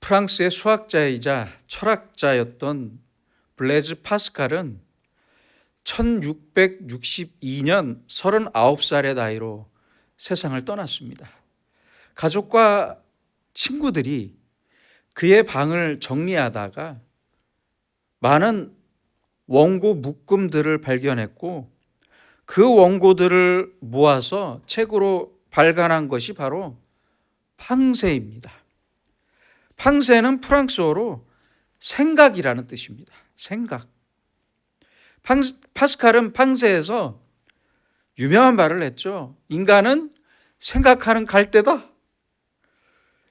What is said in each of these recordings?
프랑스의 수학자이자 철학자였던 블레즈 파스칼은 1662년 39살의 나이로 세상을 떠났습니다. 가족과 친구들이 그의 방을 정리하다가 많은 원고 묶음들을 발견했고 그 원고들을 모아서 책으로 발간한 것이 바로 팡세입니다. 팡세는 프랑스어로 생각이라는 뜻입니다. 생각. 파스칼은 팡세에서 유명한 말을 했죠. 인간은 생각하는 갈대다.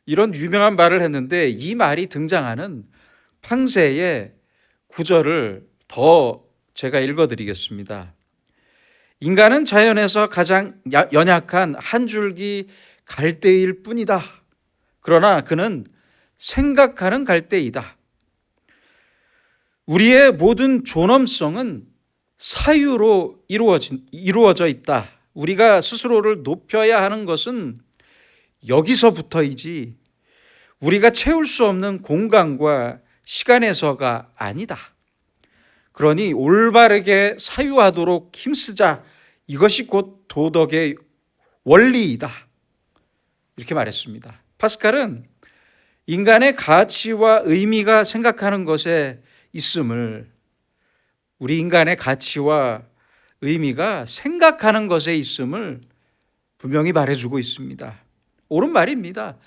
이런 유명한 말을 했는데 이 말이 등장하는 팡세의 구절을 더 제가 읽어드리겠습니다. 인간은 자연에서 가장 연약한 한 줄기 갈대일 뿐이다. 그러나 그는 생각하는 갈대이다. 우리의 모든 존엄성은 사유로 이루어져 있다. 우리가 스스로를 높여야 하는 것은 여기서부터이지 우리가 채울 수 없는 공간과 시간에서가 아니다. 그러니 올바르게 사유하도록 힘쓰자. 이것이 곧 도덕의 원리이다. 이렇게 말했습니다. 파스칼은 인간의 가치와 의미가 생각하는 것에 있음을, 우리 인간의 가치와 의미가 생각하는 것에 있음을 분명히 말해주고 있습니다. 옳은 말입니다.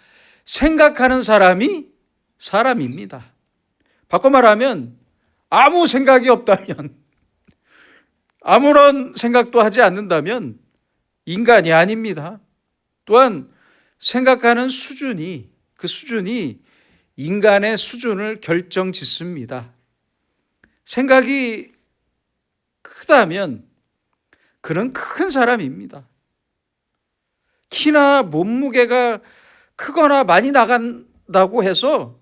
생각하는 사람이 사람입니다. 바꿔 말하면 아무 생각이 없다면, 아무런 생각도 하지 않는다면 인간이 아닙니다. 또한 생각하는 수준이, 그 수준이 인간의 수준을 결정짓습니다. 생각이 크다면 그는 큰 사람입니다. 키나 몸무게가 크거나 많이 나간다고 해서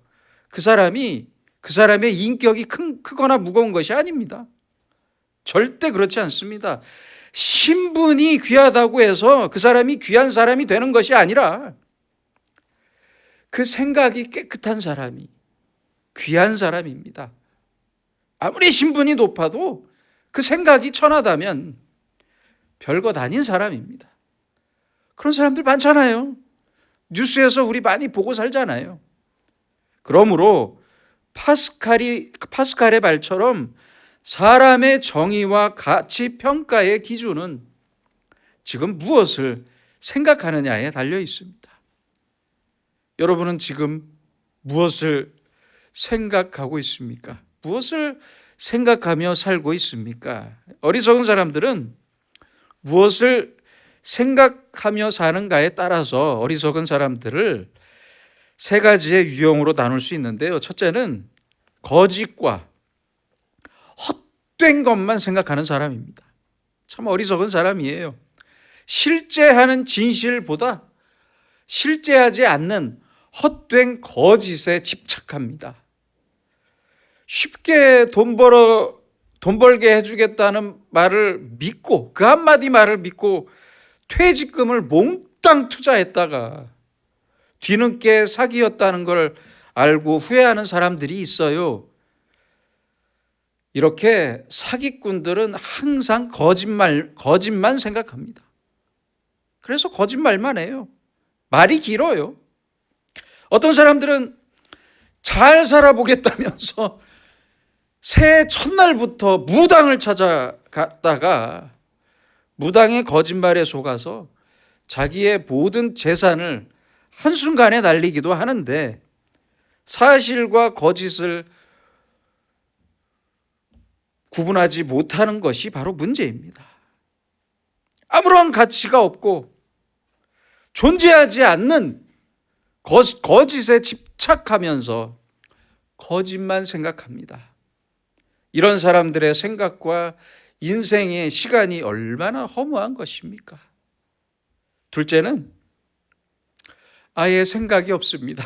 그 사람의 인격이 크거나 무거운 것이 아닙니다. 절대 그렇지 않습니다. 신분이 귀하다고 해서 그 사람이 귀한 사람이 되는 것이 아니라 그 생각이 깨끗한 사람이 귀한 사람입니다. 아무리 신분이 높아도 그 생각이 천하다면 별것 아닌 사람입니다. 그런 사람들 많잖아요. 뉴스에서 우리 많이 보고 살잖아요. 그러므로 파스칼의 말처럼 사람의 정의와 가치 평가의 기준은 지금 무엇을 생각하느냐에 달려 있습니다. 여러분은 지금 무엇을 생각하고 있습니까? 무엇을 생각하며 살고 있습니까? 어리석은 사람들은 무엇을 생각하며 사는가에 따라서 어리석은 사람들을 세 가지의 유형으로 나눌 수 있는데요. 첫째는 거짓과 헛된 것만 생각하는 사람입니다. 참 어리석은 사람이에요. 실제하는 진실보다 실제하지 않는 헛된 거짓에 집착합니다. 쉽게 돈 벌게 해주겠다는 말을 믿고, 그 한마디 말을 믿고 퇴직금을 몽땅 투자했다가 뒤늦게 사기였다는 걸 알고 후회하는 사람들이 있어요. 이렇게 사기꾼들은 항상 거짓만 생각합니다. 그래서 거짓말만 해요. 말이 길어요. 어떤 사람들은 잘 살아보겠다면서 새해 첫날부터 무당을 찾아갔다가 무당의 거짓말에 속아서 자기의 모든 재산을 한순간에 날리기도 하는데 사실과 거짓을 구분하지 못하는 것이 바로 문제입니다. 아무런 가치가 없고 존재하지 않는 거짓에 집착하면서 거짓만 생각합니다. 이런 사람들의 생각과 인생의 시간이 얼마나 허무한 것입니까? 둘째는 아예 생각이 없습니다.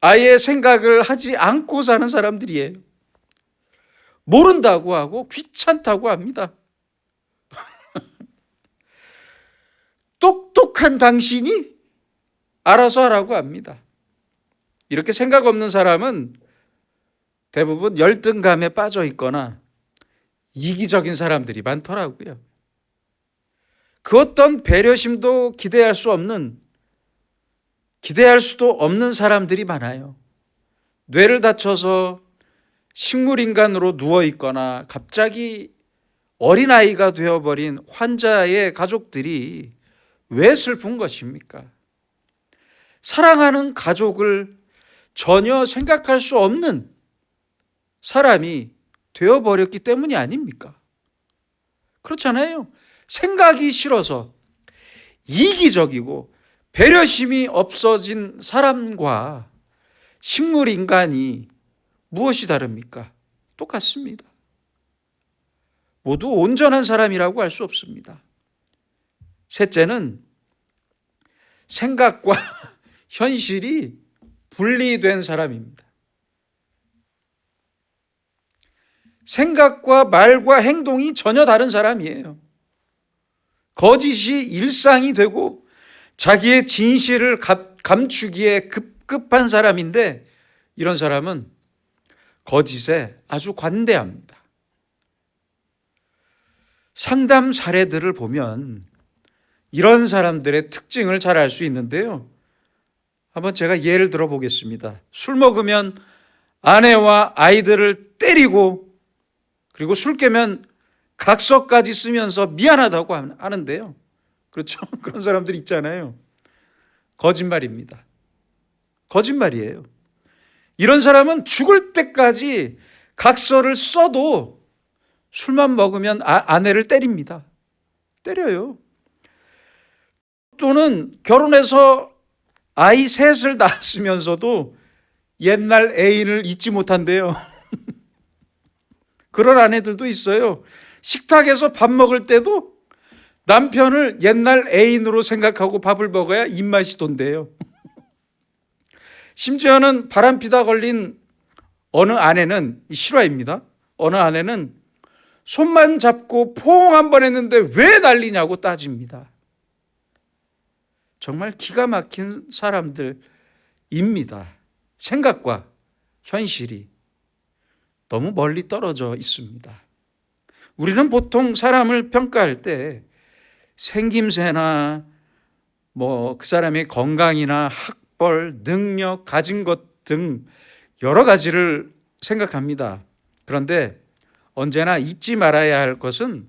아예 생각을 하지 않고 사는 사람들이에요. 모른다고 하고 귀찮다고 합니다. 똑똑한 당신이 알아서 하라고 합니다. 이렇게 생각 없는 사람은 대부분 열등감에 빠져 있거나 이기적인 사람들이 많더라고요. 그 어떤 배려심도 기대할 수도 없는 사람들이 많아요. 뇌를 다쳐서 식물인간으로 누워 있거나 갑자기 어린아이가 되어버린 환자의 가족들이 왜 슬픈 것입니까? 사랑하는 가족을 전혀 생각할 수 없는 사람이 되어버렸기 때문이 아닙니까? 그렇잖아요. 생각이 싫어서 이기적이고 배려심이 없어진 사람과 식물 인간이 무엇이 다릅니까? 똑같습니다. 모두 온전한 사람이라고 할 수 없습니다. 셋째는 생각과 현실이 분리된 사람입니다. 생각과 말과 행동이 전혀 다른 사람이에요. 거짓이 일상이 되고 자기의 진실을 감추기에 급급한 사람인데, 이런 사람은 거짓에 아주 관대합니다. 상담 사례들을 보면 이런 사람들의 특징을 잘 알 수 있는데요. 한번 제가 예를 들어 보겠습니다. 술 먹으면 아내와 아이들을 때리고, 그리고 술 깨면 각서까지 쓰면서 미안하다고 하는데요. 그렇죠? 그런 사람들 있잖아요. 거짓말입니다. 거짓말이에요. 이런 사람은 죽을 때까지 각서를 써도 술만 먹으면 아내를 때립니다. 때려요. 또는 결혼해서 아이 셋을 낳았으면서도 옛날 애인을 잊지 못한대요. 그런 아내들도 있어요. 식탁에서 밥 먹을 때도 남편을 옛날 애인으로 생각하고 밥을 먹어야 입맛이 돈대요. 심지어는 바람피다 걸린 어느 아내는, 실화입니다. 어느 아내는 손만 잡고 포옹 한 번 했는데 왜 난리냐고 따집니다. 정말 기가 막힌 사람들입니다. 생각과 현실이 너무 멀리 떨어져 있습니다. 우리는 보통 사람을 평가할 때 생김새나 그 사람의 건강이나 학벌, 능력, 가진 것 등 여러 가지를 생각합니다. 그런데 언제나 잊지 말아야 할 것은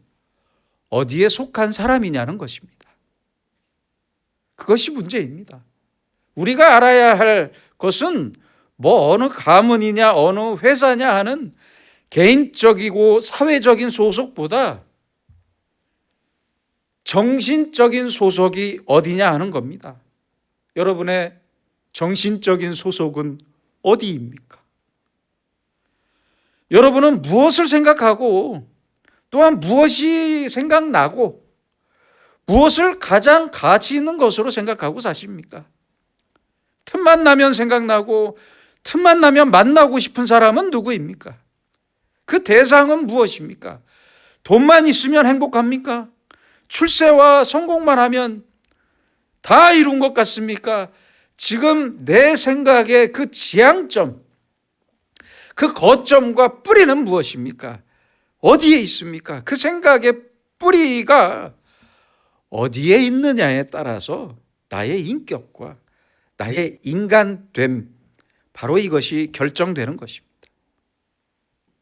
어디에 속한 사람이냐는 것입니다. 그것이 문제입니다. 우리가 알아야 할 것은 어느 가문이냐 어느 회사냐 하는 개인적이고 사회적인 소속보다 정신적인 소속이 어디냐 하는 겁니다. 여러분의 정신적인 소속은 어디입니까? 여러분은 무엇을 생각하고 또한 무엇이 생각나고 무엇을 가장 가치 있는 것으로 생각하고 사십니까? 틈만 나면 생각나고 틈만 나면 만나고 싶은 사람은 누구입니까? 그 대상은 무엇입니까? 돈만 있으면 행복합니까? 출세와 성공만 하면 다 이룬 것 같습니까? 지금 내 생각의 그 지향점, 그 거점과 뿌리는 무엇입니까? 어디에 있습니까? 그 생각의 뿌리가 어디에 있느냐에 따라서 나의 인격과 나의 인간됨, 바로 이것이 결정되는 것입니다.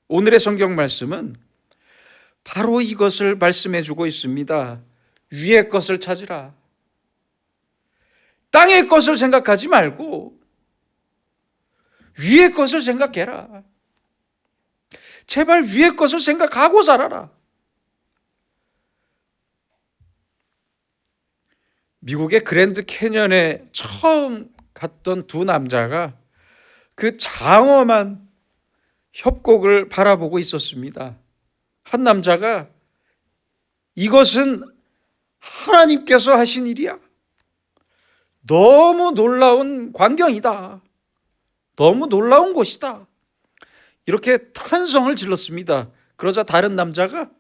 오늘의 성경 말씀은 바로 이것을 말씀해 주고 있습니다. 위의 것을 찾으라. 땅의 것을 생각하지 말고 위의 것을 생각해라. 제발 위의 것을 생각하고 살아라. 미국의 그랜드 캐년에 처음 갔던 두 남자가 그 장엄한 협곡을 바라보고 있었습니다. 한 남자가 이것은 하나님께서 하신 일이야. 너무 놀라운 광경이다. 너무 놀라운 곳이다. 이렇게 탄성을 질렀습니다. 그러자 다른 남자가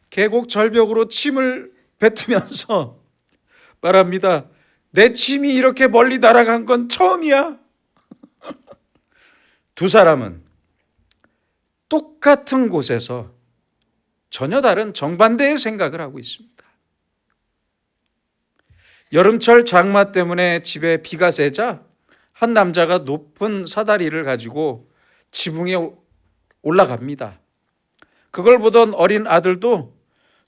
계곡 절벽으로 침을 뱉으면서 말합니다. 내 침이 이렇게 멀리 날아간 건 처음이야. 두 사람은 똑같은 곳에서 전혀 다른 정반대의 생각을 하고 있습니다. 여름철 장마 때문에 집에 비가 새자 한 남자가 높은 사다리를 가지고 지붕에 올라갑니다. 그걸 보던 어린 아들도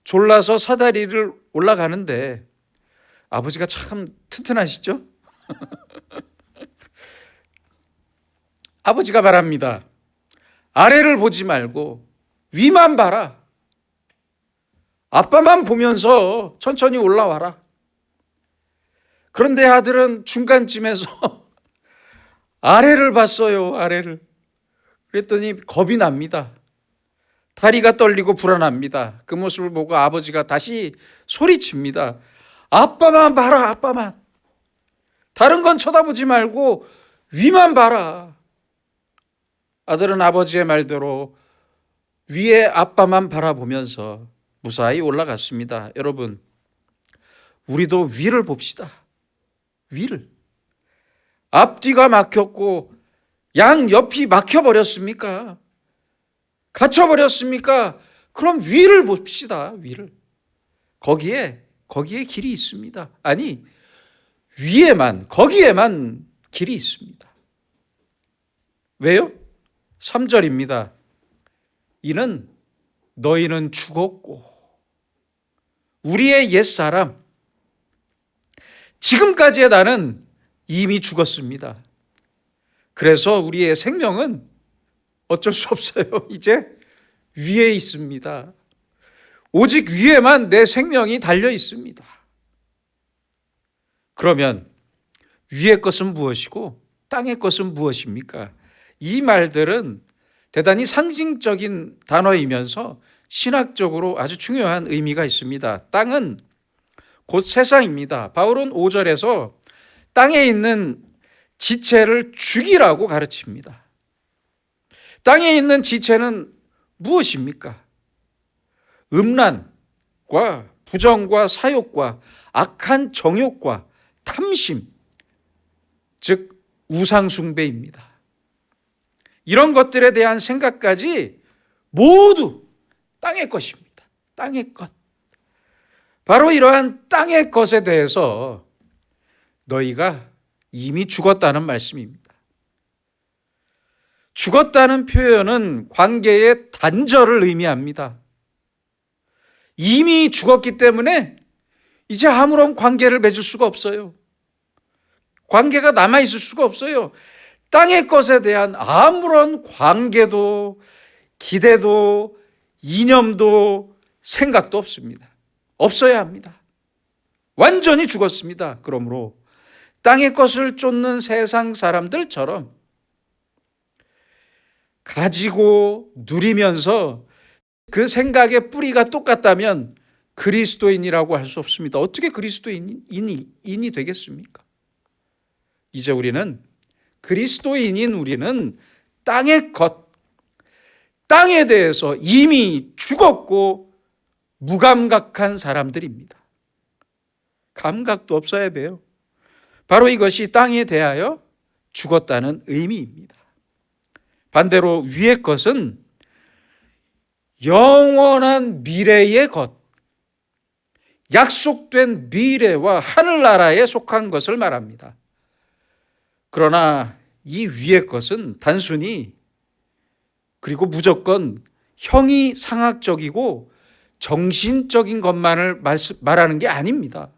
졸라서 사다리를 올라가는데 아버지가 참 튼튼하시죠? 아버지가 말합니다. 아래를 보지 말고 위만 봐라. 아빠만 보면서 천천히 올라와라. 그런데 아들은 중간쯤에서 아래를 봤어요. 아래를. 그랬더니 겁이 납니다. 다리가 떨리고 불안합니다. 그 모습을 보고 아버지가 다시 소리칩니다. 아빠만 봐라. 아빠만. 다른 건 쳐다보지 말고 위만 봐라. 아들은 아버지의 말대로 위에 아빠만 바라보면서 무사히 올라갔습니다. 여러분, 우리도 위를 봅시다. 위를. 앞뒤가 막혔고 양옆이 막혀버렸습니까? 갇혀버렸습니까? 그럼 위를 봅시다. 위를. 거기에 길이 있습니다. 아니, 거기에만 길이 있습니다. 왜요? 3절입니다. 이는 너희는 죽었고 우리의 옛사람 지금까지의 나는 이미 죽었습니다. 그래서 우리의 생명은 어쩔 수 없어요. 이제 위에 있습니다. 오직 위에만 내 생명이 달려 있습니다. 그러면 위의 것은 무엇이고 땅의 것은 무엇입니까? 이 말들은 대단히 상징적인 단어이면서 신학적으로 아주 중요한 의미가 있습니다. 땅은 곧 세상입니다. 바울은 5절에서 땅에 있는 지체를 죽이라고 가르칩니다. 땅에 있는 지체는 무엇입니까? 음란과 부정과 사욕과 악한 정욕과 탐심, 즉 우상숭배입니다. 이런 것들에 대한 생각까지 모두 땅의 것입니다. 땅의 것. 바로 이러한 땅의 것에 대해서 너희가 이미 죽었다는 말씀입니다. 죽었다는 표현은 관계의 단절을 의미합니다. 이미 죽었기 때문에 이제 아무런 관계를 맺을 수가 없어요. 관계가 남아있을 수가 없어요. 땅의 것에 대한 아무런 관계도 기대도 이념도 생각도 없습니다. 없어야 합니다. 완전히 죽었습니다. 그러므로 땅의 것을 쫓는 세상 사람들처럼 가지고 누리면서 그 생각의 뿌리가 똑같다면 그리스도인이라고 할 수 없습니다. 어떻게 그리스도인이 되겠습니까? 이제 우리는 그리스도인인 우리는 땅의 것, 땅에 대해서 이미 죽었고 무감각한 사람들입니다. 감각도 없어야 돼요. 바로 이것이 땅에 대하여 죽었다는 의미입니다. 반대로 위의 것은 영원한 미래의 것, 약속된 미래와 하늘나라에 속한 것을 말합니다. 그러나 이 위의 것은 단순히 그리고 무조건 형이상학적이고 정신적인 것만을 말하는 게 아닙니다.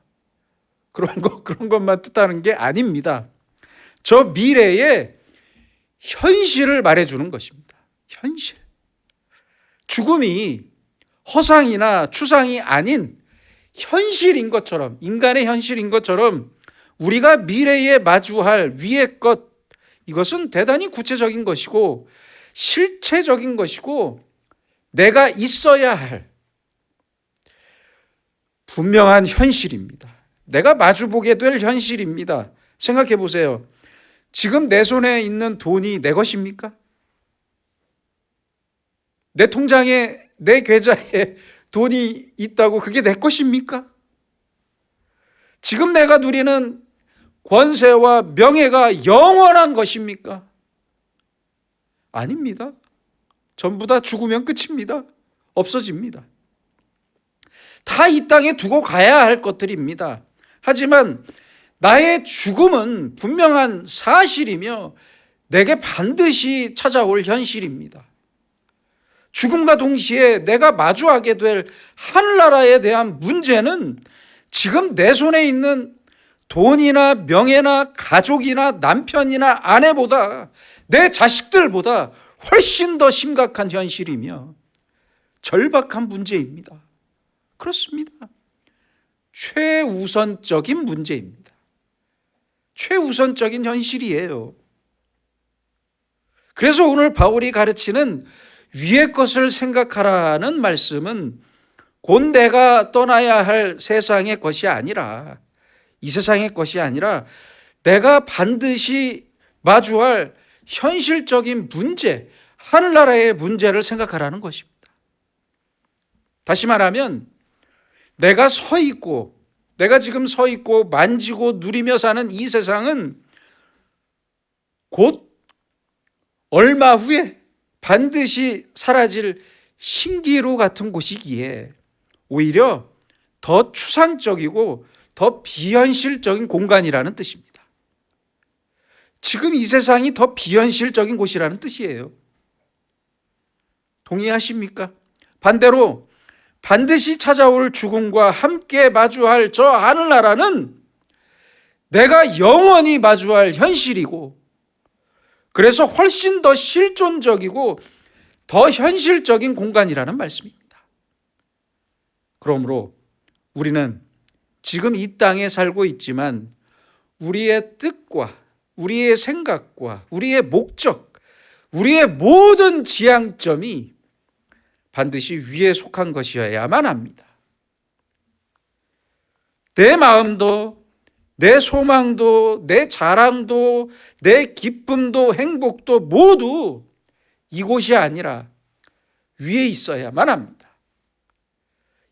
그런 것만 뜻하는 게 아닙니다. 저 미래의 현실을 말해주는 것입니다. 현실. 죽음이 허상이나 추상이 아닌 현실인 것처럼, 인간의 현실인 것처럼 우리가 미래에 마주할 위의 것, 이것은 대단히 구체적인 것이고 실체적인 것이고 내가 있어야 할 분명한 현실입니다. 내가 마주보게 될 현실입니다. 생각해 보세요. 지금 내 손에 있는 돈이 내 것입니까? 내 통장에, 내 계좌에 돈이 있다고 그게 내 것입니까? 지금 내가 누리는 권세와 명예가 영원한 것입니까? 아닙니다. 전부 다 죽으면 끝입니다. 없어집니다. 다 이 땅에 두고 가야 할 것들입니다. 하지만 나의 죽음은 분명한 사실이며 내게 반드시 찾아올 현실입니다. 죽음과 동시에 내가 마주하게 될 하늘나라에 대한 문제는 지금 내 손에 있는 돈이나 명예나 가족이나 남편이나 아내보다 내 자식들보다 훨씬 더 심각한 현실이며 절박한 문제입니다. 그렇습니다. 최우선적인 문제입니다. 최우선적인 현실이에요. 그래서 오늘 바울이 가르치는 위의 것을 생각하라는 말씀은 곧 내가 떠나야 할 세상의 것이 아니라, 이 세상의 것이 아니라 내가 반드시 마주할 현실적인 문제, 하늘나라의 문제를 생각하라는 것입니다. 다시 말하면 내가 지금 서 있고 만지고 누리며 사는 이 세상은 곧 얼마 후에 반드시 사라질 신기루 같은 곳이기에 오히려 더 추상적이고 더 비현실적인 공간이라는 뜻입니다. 지금 이 세상이 더 비현실적인 곳이라는 뜻이에요. 동의하십니까? 반대로 반드시 찾아올 죽음과 함께 마주할 저 하늘나라는 내가 영원히 마주할 현실이고, 그래서 훨씬 더 실존적이고 더 현실적인 공간이라는 말씀입니다. 그러므로 우리는 지금 이 땅에 살고 있지만 우리의 뜻과 우리의 생각과 우리의 목적, 우리의 모든 지향점이 반드시 위에 속한 것이어야만 합니다. 내 마음도, 내 소망도, 내 자랑도, 내 기쁨도, 행복도 모두 이곳이 아니라 위에 있어야만 합니다.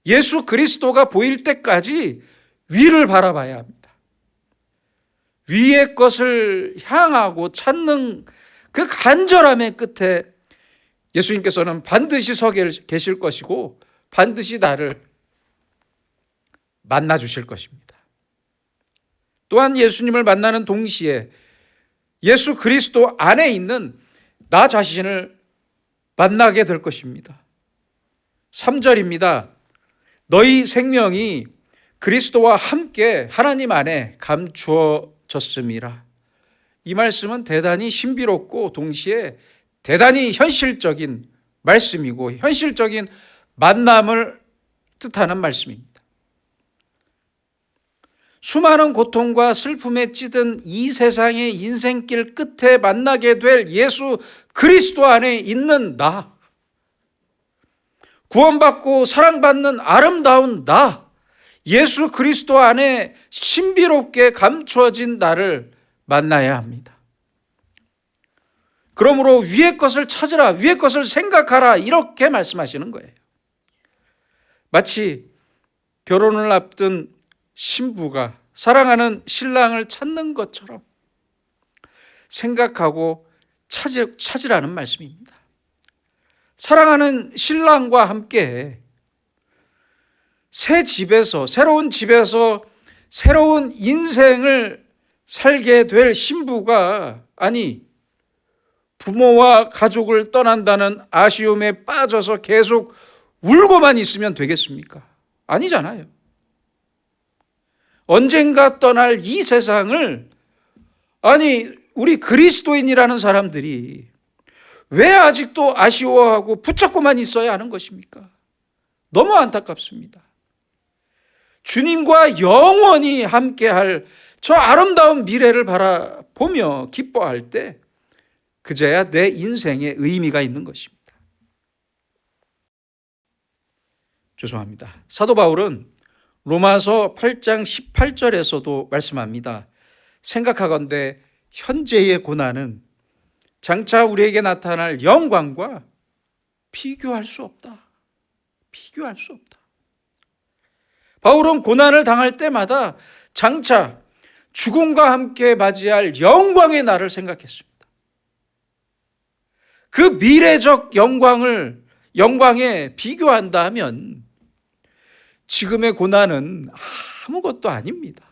예수 그리스도가 보일 때까지 위를 바라봐야 합니다. 위의 것을 향하고 찾는 그 간절함의 끝에 예수님께서는 반드시 서 계실 것이고 반드시 나를 만나 주실 것입니다. 또한 예수님을 만나는 동시에 예수 그리스도 안에 있는 나 자신을 만나게 될 것입니다. 3절입니다. 너희 생명이 그리스도와 함께 하나님 안에 감추어졌음이라. 이 말씀은 대단히 신비롭고 동시에 대단히 현실적인 말씀이고 현실적인 만남을 뜻하는 말씀입니다. 수많은 고통과 슬픔에 찌든 이 세상의 인생길 끝에 만나게 될 예수 그리스도 안에 있는 나, 구원받고 사랑받는 아름다운 나, 예수 그리스도 안에 신비롭게 감추어진 나를 만나야 합니다. 그러므로 위의 것을 찾으라, 위의 것을 생각하라, 이렇게 말씀하시는 거예요. 마치 결혼을 앞둔 신부가 사랑하는 신랑을 찾는 것처럼 생각하고 찾으라는 말씀입니다. 사랑하는 신랑과 함께 새로운 집에서 새로운 인생을 살게 될 신부가, 아니 부모와 가족을 떠난다는 아쉬움에 빠져서 계속 울고만 있으면 되겠습니까? 아니잖아요. 언젠가 떠날 이 세상을, 아니 우리 그리스도인이라는 사람들이 왜 아직도 아쉬워하고 붙잡고만 있어야 하는 것입니까? 너무 안타깝습니다. 주님과 영원히 함께할 저 아름다운 미래를 바라보며 기뻐할 때 그제야 내 인생에 의미가 있는 것입니다. 죄송합니다. 사도 바울은 로마서 8장 18절에서도 말씀합니다. 생각하건대 현재의 고난은 장차 우리에게 나타날 영광과 비교할 수 없다. 비교할 수 없다. 바울은 고난을 당할 때마다 장차 죽음과 함께 맞이할 영광의 날을 생각했습니다. 그 미래적 영광에 비교한다면 지금의 고난은 아무것도 아닙니다.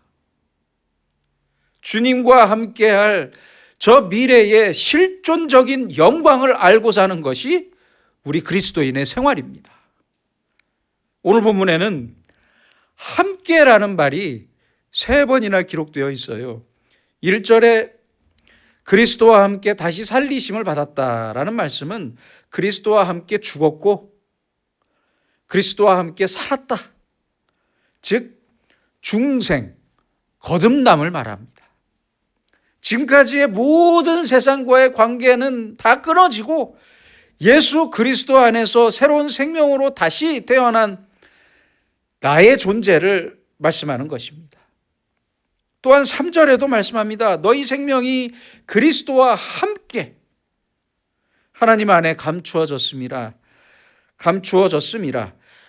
주님과 함께할 저 미래의 실존적인 영광을 알고 사는 것이 우리 그리스도인의 생활입니다. 오늘 본문에는 함께라는 말이 3번이나 기록되어 있어요. 1절에 그리스도와 함께 다시 살리심을 받았다라는 말씀은 그리스도와 함께 죽었고 그리스도와 함께 살았다. 즉 중생, 거듭남을 말합니다. 지금까지의 모든 세상과의 관계는 다 끊어지고 예수 그리스도 안에서 새로운 생명으로 다시 태어난 나의 존재를 말씀하는 것입니다. 또한 3절에도 말씀합니다. 너희 생명이 그리스도와 함께 하나님 안에 감추어졌음이라.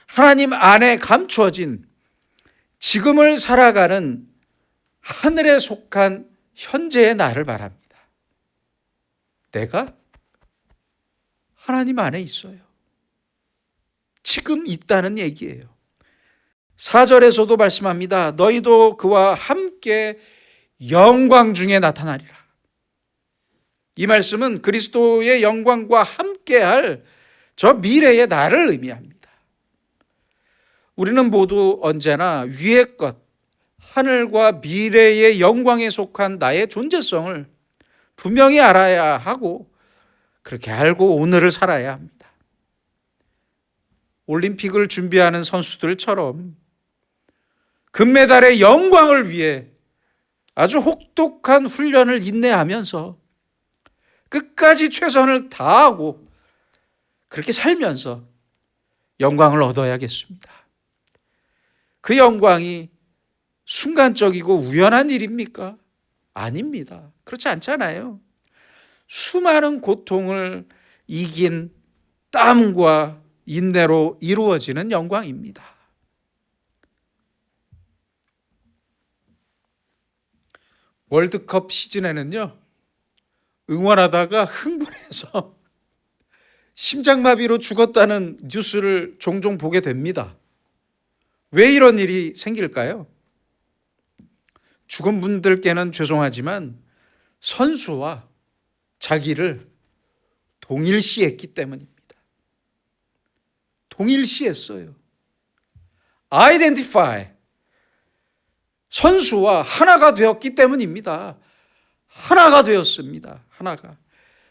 하나님 안에 감추어진 지금을 살아가는 하늘에 속한 현재의 나를 말합니다. 내가 하나님 안에 있어요. 지금 있다는 얘기예요. 4절에서도 말씀합니다. 너희도 그와 함께 영광 중에 나타나리라. 이 말씀은 그리스도의 영광과 함께할 저 미래의 나를 의미합니다. 우리는 모두 언제나 위의 것, 하늘과 미래의 영광에 속한 나의 존재성을 분명히 알아야 하고 그렇게 알고 오늘을 살아야 합니다. 올림픽을 준비하는 선수들처럼 금메달의 영광을 위해 아주 혹독한 훈련을 인내하면서 끝까지 최선을 다하고 그렇게 살면서 영광을 얻어야겠습니다. 그 영광이 순간적이고 우연한 일입니까? 아닙니다. 그렇지 않잖아요. 수많은 고통을 이긴 땀과 인내로 이루어지는 영광입니다. 월드컵 시즌에는요, 응원하다가 흥분해서 심장마비로 죽었다는 뉴스를 종종 보게 됩니다. 왜 이런 일이 생길까요? 죽은 분들께는 죄송하지만 선수와 자기를 동일시했기 때문입니다. 동일시했어요. identify. 선수와 하나가 되었기 때문입니다. 하나가 되었습니다. 하나가.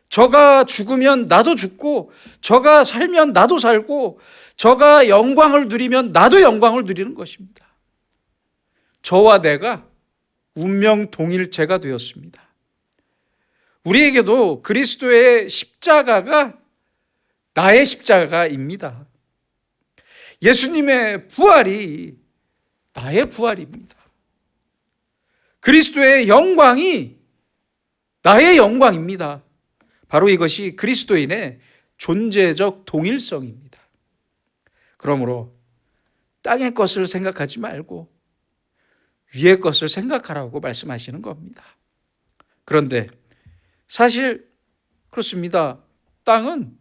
저가 죽으면 나도 죽고, 저가 살면 나도 살고, 저가 영광을 누리면 나도 영광을 누리는 것입니다. 저와 내가 운명 동일체가 되었습니다. 우리에게도 그리스도의 십자가가 나의 십자가입니다. 예수님의 부활이 나의 부활입니다. 그리스도의 영광이 나의 영광입니다. 바로 이것이 그리스도인의 존재적 동일성입니다. 그러므로 땅의 것을 생각하지 말고 위의 것을 생각하라고 말씀하시는 겁니다. 그런데 사실 그렇습니다. 땅은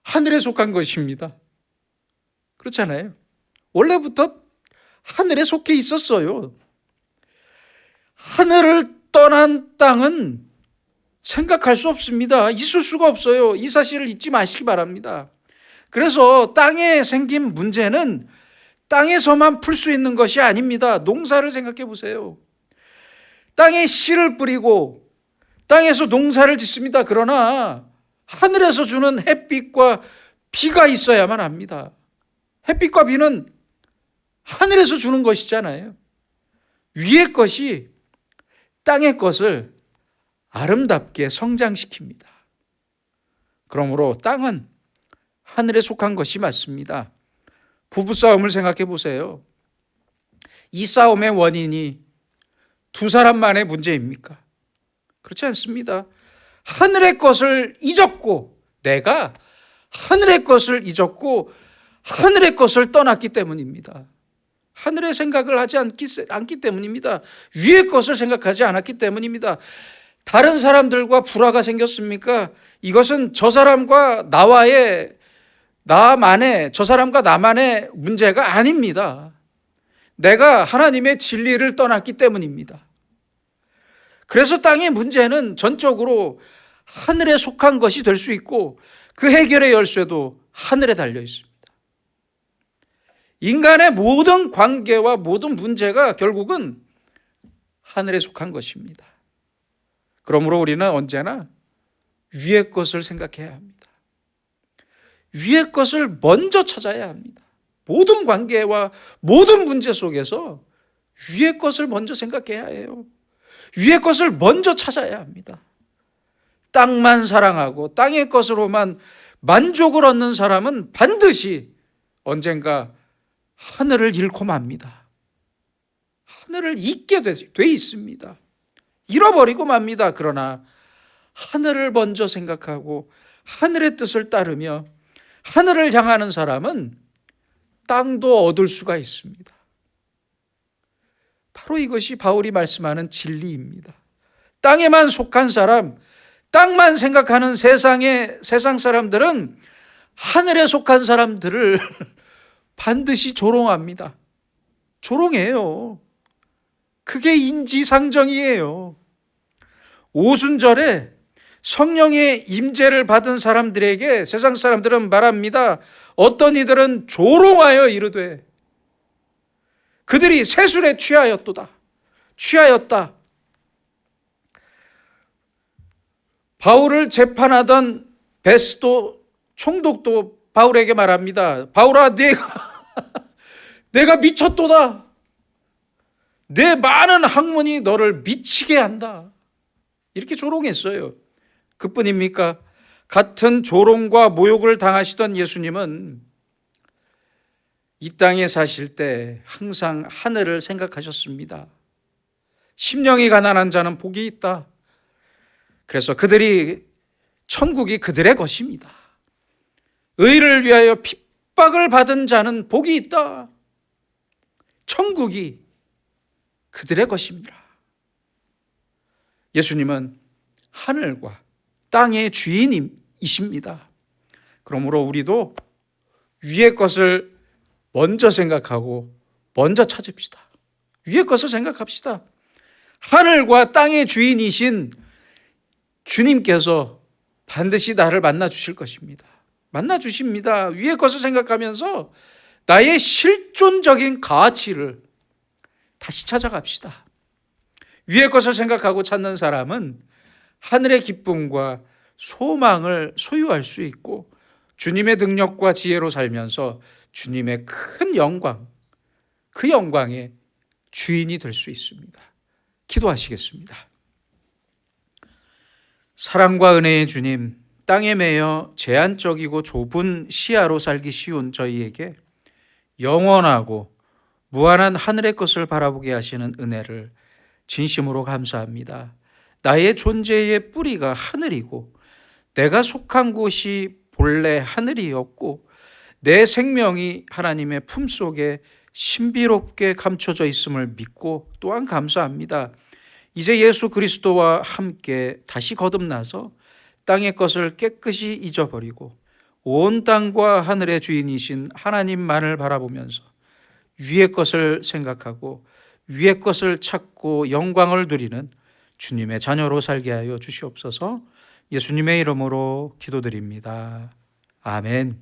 하늘에 속한 것입니다. 그렇잖아요. 원래부터 하늘에 속해 있었어요. 하늘을 떠난 땅은 생각할 수 없습니다. 있을 수가 없어요. 이 사실을 잊지 마시기 바랍니다. 그래서 땅에 생긴 문제는 땅에서만 풀 수 있는 것이 아닙니다. 농사를 생각해 보세요. 땅에 씨를 뿌리고 땅에서 농사를 짓습니다. 그러나 하늘에서 주는 햇빛과 비가 있어야만 합니다. 햇빛과 비는 하늘에서 주는 것이잖아요. 위의 것이 땅의 것을 아름답게 성장시킵니다. 그러므로 땅은 하늘에 속한 것이 맞습니다. 부부싸움을 생각해 보세요. 이 싸움의 원인이 두 사람만의 문제입니까? 그렇지 않습니다. 하늘의 것을 잊었고, 내가 하늘의 것을 잊었고 하늘의 것을 떠났기 때문입니다. 하늘의 생각을 하지 않기 때문입니다. 위의 것을 생각하지 않았기 때문입니다. 다른 사람들과 불화가 생겼습니까? 이것은 저 사람과 나만의, 저 사람과 나만의 문제가 아닙니다. 내가 하나님의 진리를 떠났기 때문입니다. 그래서 땅의 문제는 전적으로 하늘에 속한 것이 될 수 있고 그 해결의 열쇠도 하늘에 달려 있습니다. 인간의 모든 관계와 모든 문제가 결국은 하늘에 속한 것입니다. 그러므로 우리는 언제나 위의 것을 생각해야 합니다. 위의 것을 먼저 찾아야 합니다. 모든 관계와 모든 문제 속에서 위의 것을 먼저 생각해야 해요. 위의 것을 먼저 찾아야 합니다. 땅만 사랑하고 땅의 것으로만 만족을 얻는 사람은 반드시 언젠가 하늘을 잃고 맙니다. 하늘을 잊게 돼 있습니다. 잃어버리고 맙니다. 그러나 하늘을 먼저 생각하고 하늘의 뜻을 따르며 하늘을 향하는 사람은 땅도 얻을 수가 있습니다. 바로 이것이 바울이 말씀하는 진리입니다. 땅에만 속한 사람, 땅만 생각하는 세상 사람들은 하늘에 속한 사람들을 반드시 조롱합니다. 조롱해요. 그게 인지상정이에요. 오순절에 성령의 임재를 받은 사람들에게 세상 사람들은 말합니다. 어떤 이들은 조롱하여 이르되 그들이 세술에 취하였다. 바울을 재판하던 베스도 총독도 바울에게 말합니다. 바울아, 내가 미쳤도다. 내 많은 학문이 너를 미치게 한다. 이렇게 조롱했어요. 그뿐입니까? 같은 조롱과 모욕을 당하시던 예수님은 이 땅에 사실 때 항상 하늘을 생각하셨습니다. 심령이 가난한 자는 복이 있다. 그래서 천국이 그들의 것입니다. 의를 위하여 핍박을 받은 자는 복이 있다. 천국이 그들의 것입니다. 예수님은 하늘과 땅의 주인이십니다. 그러므로 우리도 위의 것을 먼저 생각하고 먼저 찾읍시다. 위의 것을 생각합시다. 하늘과 땅의 주인이신 주님께서 반드시 나를 만나 주실 것입니다. 만나 주십니다. 위의 것을 생각하면서 나의 실존적인 가치를 다시 찾아갑시다. 위의 것을 생각하고 찾는 사람은 하늘의 기쁨과 소망을 소유할 수 있고 주님의 능력과 지혜로 살면서 주님의 큰 영광, 그 영광의 주인이 될 수 있습니다. 기도하시겠습니다. 사랑과 은혜의 주님, 땅에 매여 제한적이고 좁은 시야로 살기 쉬운 저희에게 영원하고 무한한 하늘의 것을 바라보게 하시는 은혜를 진심으로 감사합니다. 나의 존재의 뿌리가 하늘이고 내가 속한 곳이 본래 하늘이었고 내 생명이 하나님의 품속에 신비롭게 감춰져 있음을 믿고 또한 감사합니다. 이제 예수 그리스도와 함께 다시 거듭나서 땅의 것을 깨끗이 잊어버리고 온 땅과 하늘의 주인이신 하나님만을 바라보면서 위의 것을 생각하고 위의 것을 찾고 영광을 누리는 주님의 자녀로 살게 하여 주시옵소서. 예수님의 이름으로 기도드립니다. 아멘.